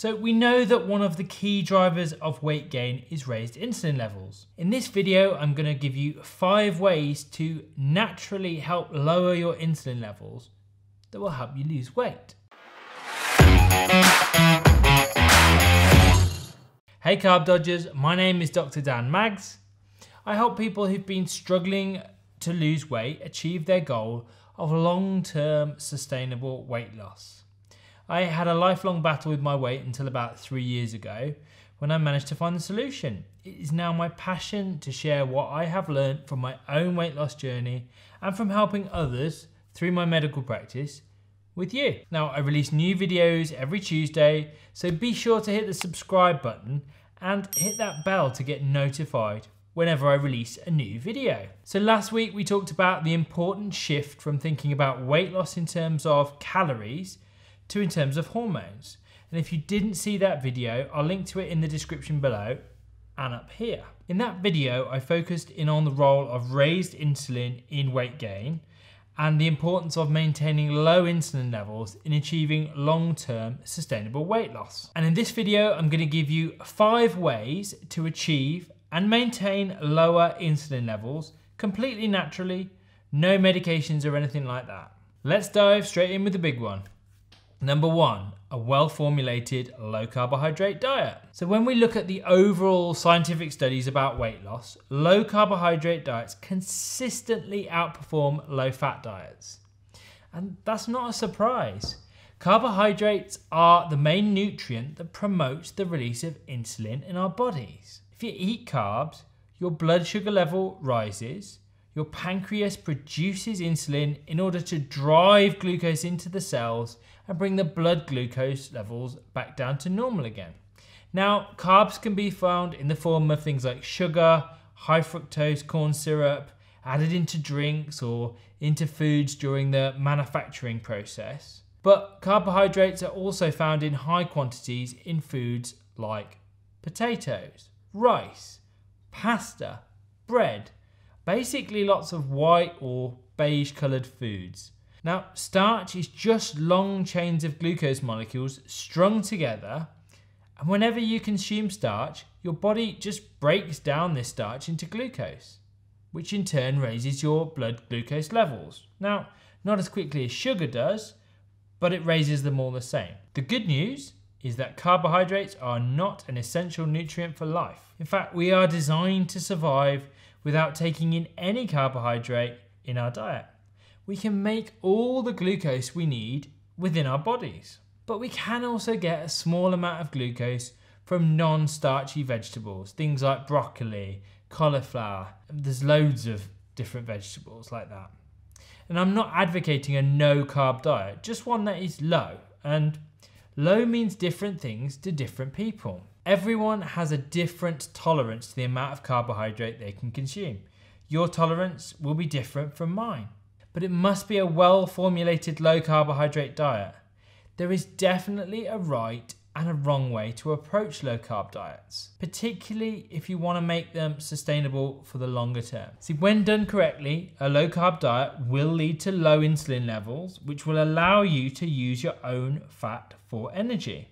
So we know that one of the key drivers of weight gain is raised insulin levels. In this video, I'm going to give you 5 ways to naturally help lower your insulin levels that will help you lose weight. Hey Carb Dodgers, my name is Dr. Dan Maggs. I help people who've been struggling to lose weight achieve their goal of long-term sustainable weight loss. I had a lifelong battle with my weight until about 3 years ago when I managed to find the solution. It is now my passion to share what I have learned from my own weight loss journey and from helping others through my medical practice with you. Now, I release new videos every Tuesday, so be sure to hit the subscribe button and hit that bell to get notified whenever I release a new video. So last week we talked about the important shift from thinking about weight loss in terms of calories to in terms of hormones. And if you didn't see that video, I'll link to it in the description below and up here. In that video, I focused in on the role of raised insulin in weight gain and the importance of maintaining low insulin levels in achieving long-term sustainable weight loss. And in this video, I'm going to give you 5 ways to achieve and maintain lower insulin levels completely naturally, no medications or anything like that. Let's dive straight in with the big one. Number 1, a well-formulated low carbohydrate diet. So when we look at the overall scientific studies about weight loss, low carbohydrate diets consistently outperform low fat diets. And that's not a surprise. Carbohydrates are the main nutrient that promotes the release of insulin in our bodies. If you eat carbs, your blood sugar level rises, your pancreas produces insulin in order to drive glucose into the cells and bring the blood glucose levels back down to normal again. Now, carbs can be found in the form of things like sugar, high fructose corn syrup, added into drinks or into foods during the manufacturing process. But carbohydrates are also found in high quantities in foods like potatoes, rice, pasta, bread, basically lots of white or beige coloured foods. Now, starch is just long chains of glucose molecules strung together, and whenever you consume starch, your body just breaks down this starch into glucose, which in turn raises your blood glucose levels. Now, not as quickly as sugar does, but it raises them all the same. The good news is that carbohydrates are not an essential nutrient for life. In fact, we are designed to survive without taking in any carbohydrate in our diet. We can make all the glucose we need within our bodies. But we can also get a small amount of glucose from non-starchy vegetables, things like broccoli, cauliflower. There's loads of different vegetables like that. And I'm not advocating a no-carb diet, just one that is low. And low means different things to different people. Everyone has a different tolerance to the amount of carbohydrate they can consume. Your tolerance will be different from mine. But it must be a well-formulated low carbohydrate diet. There is definitely a right and a wrong way to approach low carb diets, particularly if you want to make them sustainable for the longer term. See, when done correctly, a low carb diet will lead to low insulin levels, which will allow you to use your own fat for energy.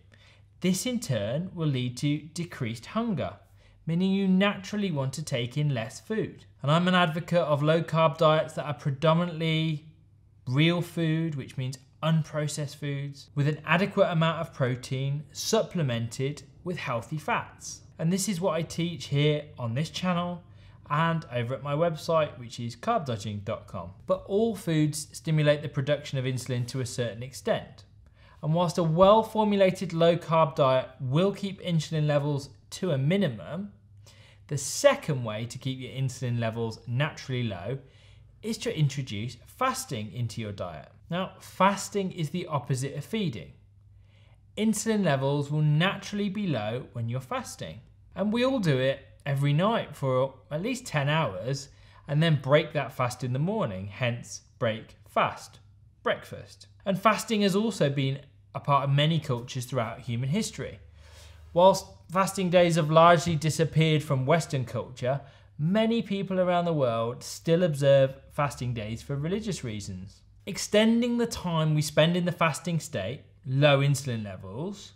This in turn will lead to decreased hunger, meaning you naturally want to take in less food. And I'm an advocate of low carb diets that are predominantly real food, which means unprocessed foods, with an adequate amount of protein supplemented with healthy fats. And this is what I teach here on this channel and over at my website, which is carbdodging.com. But all foods stimulate the production of insulin to a certain extent. And whilst a well-formulated low-carb diet will keep insulin levels to a minimum, the second way to keep your insulin levels naturally low is to introduce fasting into your diet. Now, fasting is the opposite of feeding. Insulin levels will naturally be low when you're fasting. And we all do it every night for at least 10 hours and then break that fast in the morning, hence break fast, breakfast. And fasting has also been a part of many cultures throughout human history. Whilst fasting days have largely disappeared from Western culture, many people around the world still observe fasting days for religious reasons. Extending the time we spend in the fasting state, low insulin levels,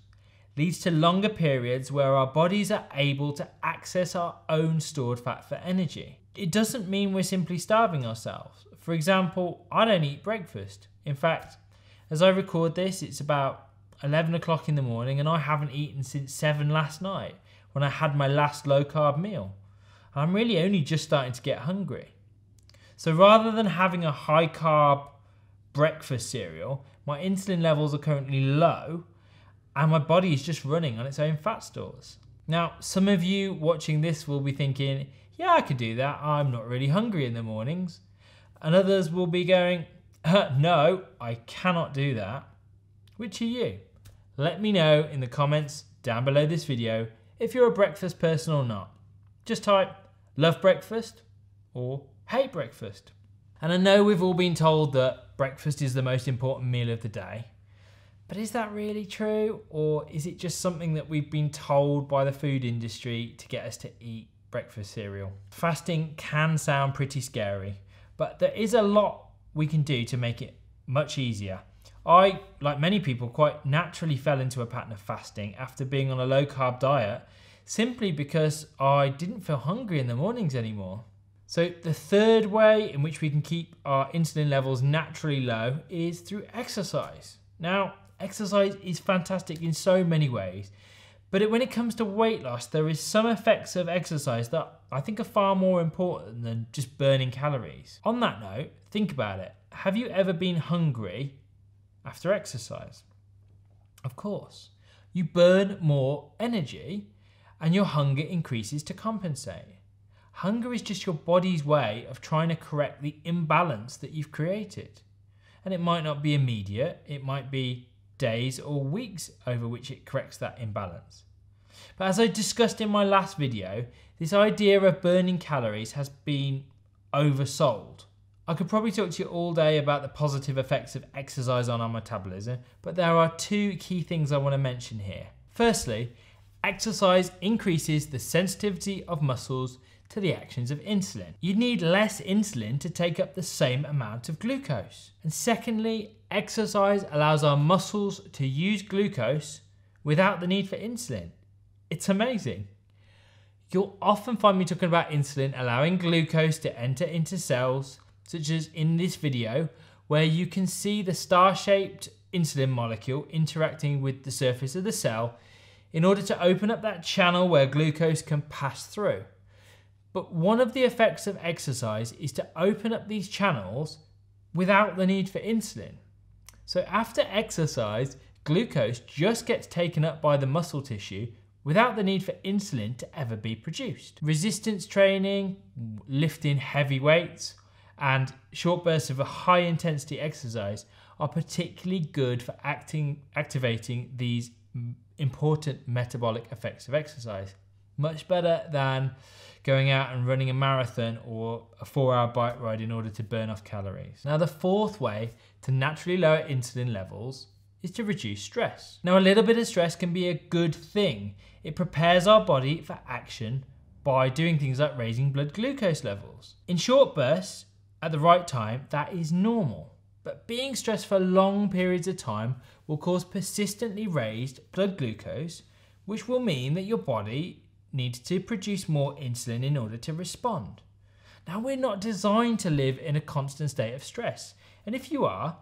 leads to longer periods where our bodies are able to access our own stored fat for energy. It doesn't mean we're simply starving ourselves. For example, I don't eat breakfast. In fact, as I record this, it's about 11 o'clock in the morning and I haven't eaten since 7 last night when I had my last low carb meal. I'm really only just starting to get hungry. So rather than having a high carb breakfast cereal, my insulin levels are currently low and my body is just running on its own fat stores. Now, some of you watching this will be thinking, yeah, I could do that. I'm not really hungry in the mornings. And others will be going, no, I cannot do that. Which are you? Let me know in the comments down below this video if you're a breakfast person or not. Just type love breakfast or hate breakfast. And I know we've all been told that breakfast is the most important meal of the day. But is that really true? Or is it just something that we've been told by the food industry to get us to eat breakfast cereal? Fasting can sound pretty scary, but there is a lot we can do to make it much easier. I, like many people, quite naturally fell into a pattern of fasting after being on a low carb diet simply because I didn't feel hungry in the mornings anymore. So the third way in which we can keep our insulin levels naturally low is through exercise. Now, exercise is fantastic in so many ways, but when it comes to weight loss, there is some effects of exercise that I think are far more important than just burning calories. On that note, think about it. Have you ever been hungry after exercise? Of course. You burn more energy and your hunger increases to compensate. Hunger is just your body's way of trying to correct the imbalance that you've created. And it might not be immediate, it might be days or weeks over which it corrects that imbalance. But as I discussed in my last video, this idea of burning calories has been oversold. I could probably talk to you all day about the positive effects of exercise on our metabolism, but there are 2 key things I want to mention here. Firstly, exercise increases the sensitivity of muscles to the actions of insulin. You need less insulin to take up the same amount of glucose. And secondly, exercise allows our muscles to use glucose without the need for insulin. It's amazing. You'll often find me talking about insulin allowing glucose to enter into cells, such as in this video, where you can see the star-shaped insulin molecule interacting with the surface of the cell in order to open up that channel where glucose can pass through. But one of the effects of exercise is to open up these channels without the need for insulin. So after exercise, glucose just gets taken up by the muscle tissue without the need for insulin to ever be produced. Resistance training, lifting heavy weights, and short bursts of a high intensity exercise are particularly good for activating these important metabolic effects of exercise. Much better than going out and running a marathon or a 4-hour bike ride in order to burn off calories. Now, the fourth way to naturally lower insulin levels is to reduce stress. Now, a little bit of stress can be a good thing. It prepares our body for action by doing things like raising blood glucose levels. In short bursts, at the right time, that is normal. But being stressed for long periods of time will cause persistently raised blood glucose, which will mean that your body needs to produce more insulin in order to respond. Now, we're not designed to live in a constant state of stress. And if you are,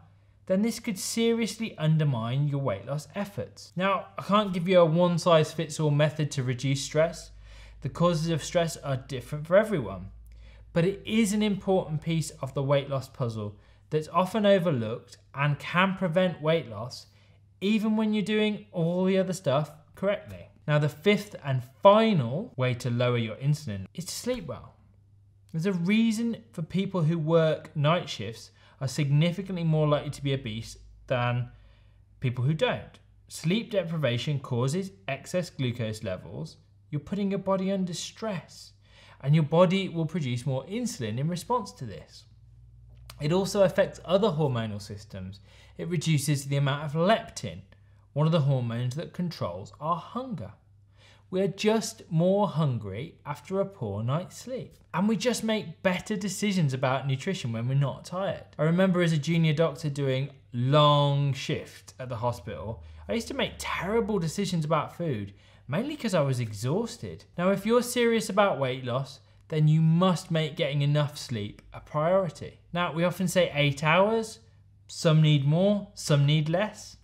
then this could seriously undermine your weight loss efforts. Now, I can't give you a one-size-fits-all method to reduce stress. The causes of stress are different for everyone. But it is an important piece of the weight loss puzzle that's often overlooked and can prevent weight loss even when you're doing all the other stuff correctly. Now, the fifth and final way to lower your insulin is to sleep well. There's a reason for people who work night shifts are significantly more likely to be obese than people who don't. Sleep deprivation causes excess glucose levels. You're putting your body under stress, and your body will produce more insulin in response to this. It also affects other hormonal systems. It reduces the amount of leptin, one of the hormones that controls our hunger. We're just more hungry after a poor night's sleep. And we just make better decisions about nutrition when we're not tired. I remember as a junior doctor doing long shift at the hospital, I used to make terrible decisions about food, mainly because I was exhausted. Now, if you're serious about weight loss, then you must make getting enough sleep a priority. Now, we often say 8 hours. Some need more, some need less.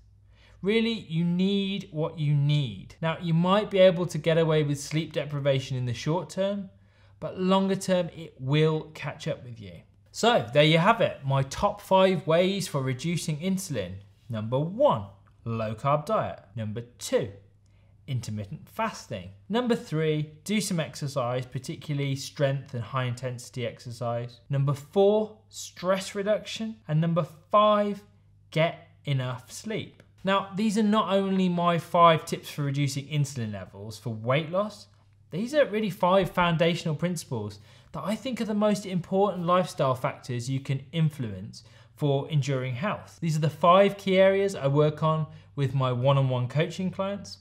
Really, you need what you need. Now, you might be able to get away with sleep deprivation in the short term, but longer term, it will catch up with you. So there you have it, my top 5 ways for reducing insulin. Number 1, low carb diet. Number 2, intermittent fasting. Number 3, do some exercise, particularly strength and high intensity exercise. Number 4, stress reduction. And number 5, get enough sleep. Now, these are not only my 5 tips for reducing insulin levels for weight loss, these are really 5 foundational principles that I think are the most important lifestyle factors you can influence for enduring health. These are the 5 key areas I work on with my one-on-one coaching clients.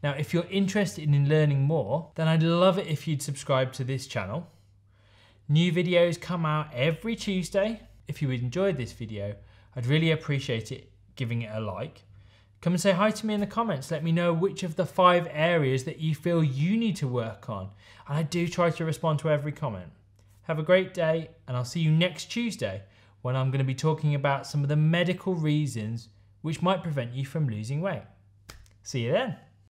Now, if you're interested in learning more, then I'd love it if you'd subscribe to this channel. New videos come out every Tuesday. If you enjoyed this video, I'd really appreciate it giving it a like. Come and say hi to me in the comments. Let me know which of the 5 areas that you feel you need to work on. And I do try to respond to every comment. Have a great day, and I'll see you next Tuesday when I'm going to be talking about some of the medical reasons which might prevent you from losing weight. See you then.